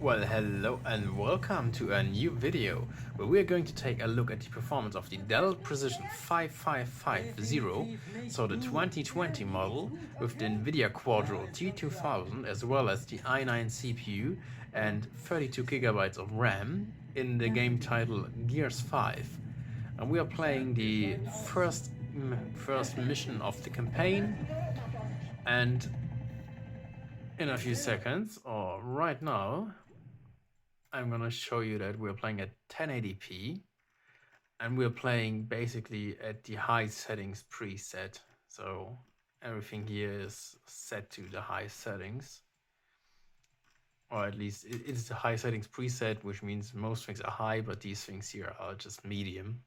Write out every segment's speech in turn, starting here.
Well, hello and welcome to a new video where we are going to take a look at the performance of the Dell Precision 5550, so the 2020 model with the Nvidia Quadro T2000 as well as the i9 CPU and 32 gigabytes of RAM in the game title Gears 5. And we are playing the first mission of the campaign, and in a few seconds, or right now, I'm gonna show you that we're playing at 1080p and we're playing basically at the high settings preset. So everything here is set to the high settings, or at least it's the high settings preset, which means most things are high, but these things here are just medium.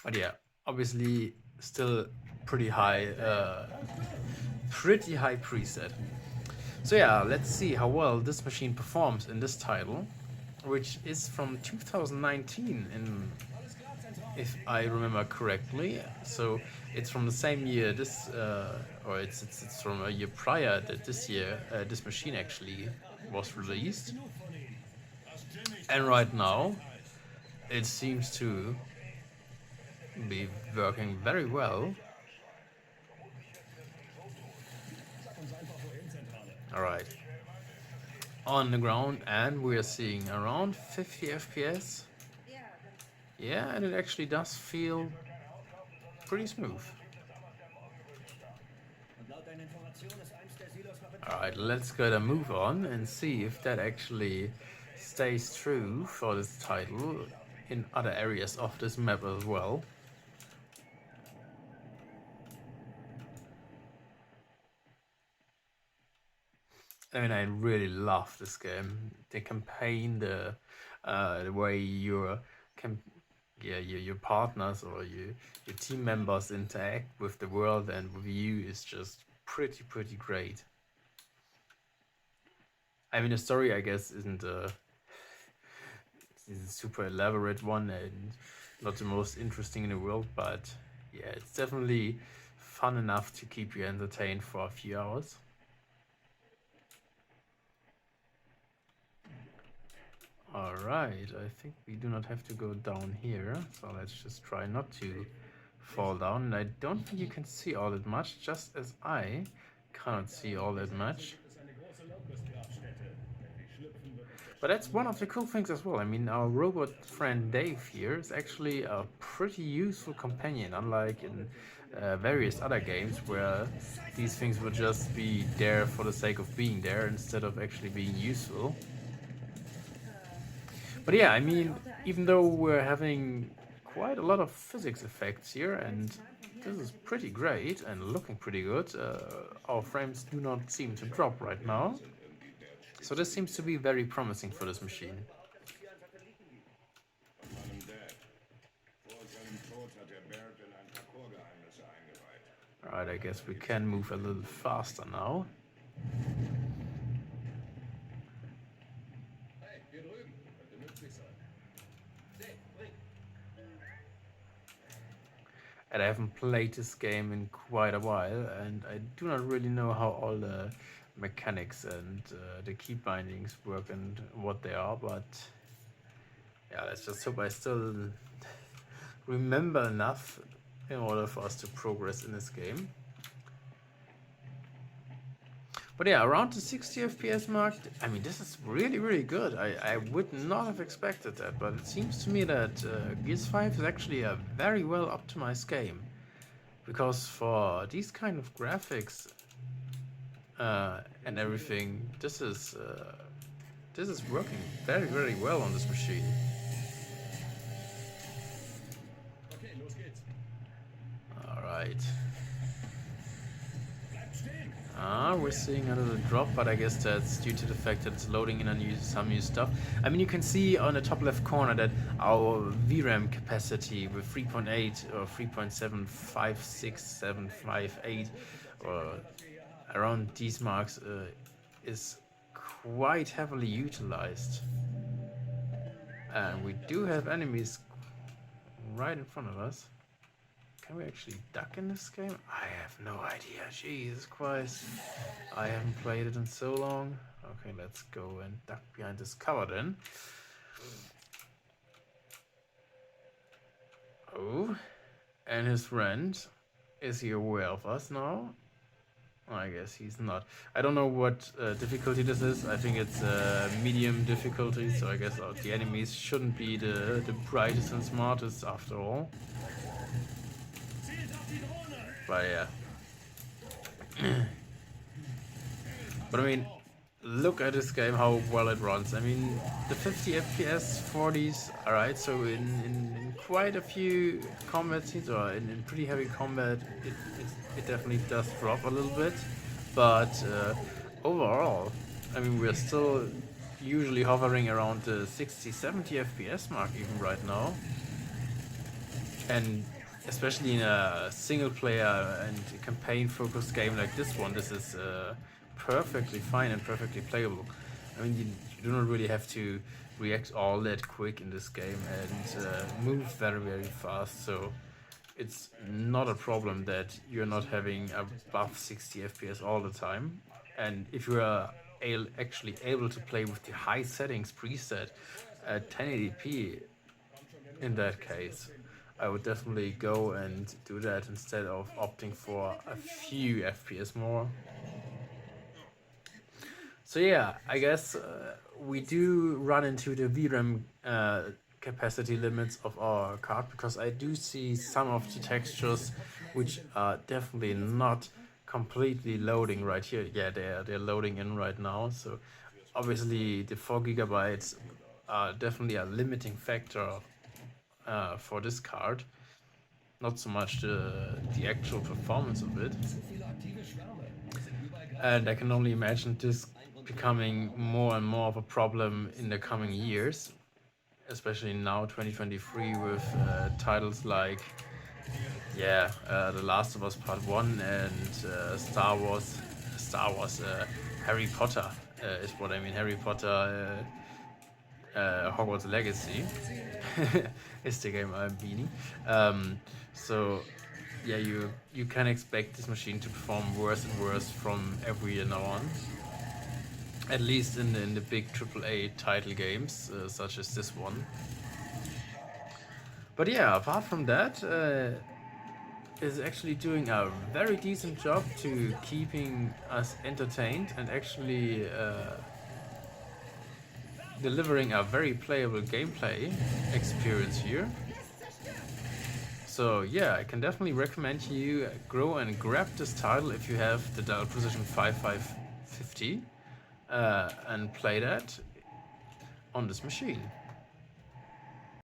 But yeah, obviously still pretty high preset. So yeah, let's see how well this machine performs in this title, which is from 2019, if I remember correctly. So it's from the same year or it's from a year prior that this year this machine actually was released. And right now it seems to be working very well. All right. On the ground, and we are seeing around 50 FPS. Yeah, and it actually does feel pretty smooth. Alright, let's get a move on and see if that actually stays true for this title in other areas of this map as well. I mean, I really love this game. The campaign, the way your partners or your team members interact with the world and with you is just pretty great. I mean, the story, I guess, isn't a super elaborate one and not the most interesting in the world, but yeah, it's definitely fun enough to keep you entertained for a few hours. Alright, I think we do not have to go down here, so let's just try not to fall down. And I don't think you can see all that much, just as I cannot see all that much. But that's one of the cool things as well. I mean, our robot friend Dave here is actually a pretty useful companion, unlike in various other games where these things would just be there for the sake of being there instead of actually being useful. But yeah, I mean, even though we're having quite a lot of physics effects here, and this is pretty great and looking pretty good, our frames do not seem to drop right now. So this seems to be very promising for this machine. Alright, I guess we can move a little faster now. And I haven't played this game in quite a while, and I do not really know how all the mechanics and the key bindings work and what they are, but yeah, let's just hope I still remember enough in order for us to progress in this game. But yeah, around the 60 FPS mark, I mean, this is really good. I would not have expected that, but it seems to me that Gears 5 is actually a very well optimized game. Because for these kind of graphics and everything, this is working very well on this machine. Alright. We're seeing a little drop, but I guess that's due to the fact that it's loading in some new stuff. I mean, you can see on the top left corner that our VRAM capacity with 3.8 or 3.756758 or around these marks is quite heavily utilized. And we do have enemies right in front of us. Can we actually duck in this game? I have no idea. Jesus Christ. I haven't played it in so long. Okay, let's go and duck behind this cover then. Oh, and his friend, is he aware of us now? I guess he's not. I don't know what difficulty this is. I think it's medium difficulty, so I guess the enemies shouldn't be the brightest and smartest after all. But yeah. But I mean, look at this game, how well it runs. I mean, the 50 FPS, 40s, alright, so in quite a few combat scenes, or in pretty heavy combat, it definitely does drop a little bit. But overall, I mean, we're still usually hovering around the 60-70 FPS mark even right now. And especially in a single player and campaign focused game like this one, this is perfectly fine and perfectly playable. I mean, you do not really have to react all that quick in this game and move very, very fast. So it's not a problem that you're not having above 60 FPS all the time. And if you are actually able to play with the high settings preset at 1080p, in that case, I would definitely go and do that instead of opting for a few FPS more. So yeah, I guess we do run into the VRAM capacity limits of our card, because I do see some of the textures which are definitely not completely loading right here. Yeah, they're loading in right now. So obviously the 4 gigabytes are definitely a limiting factor for this card. Not so much the actual performance of it. And I can only imagine this becoming more and more of a problem in the coming years, especially now 2023 with titles like The Last of Us Part 1 and Star Wars Harry Potter is what I mean. Harry Potter Hogwarts Legacy is the game I'm meaning. So yeah, you can expect this machine to perform worse and worse from every year now on. At least in the big AAA title games, such as this one. But yeah, apart from that, is actually doing a very decent job to keeping us entertained and actually delivering a very playable gameplay experience here. So yeah, I can definitely recommend you go and grab this title if you have the Dell Precision 5550 and play that on this machine.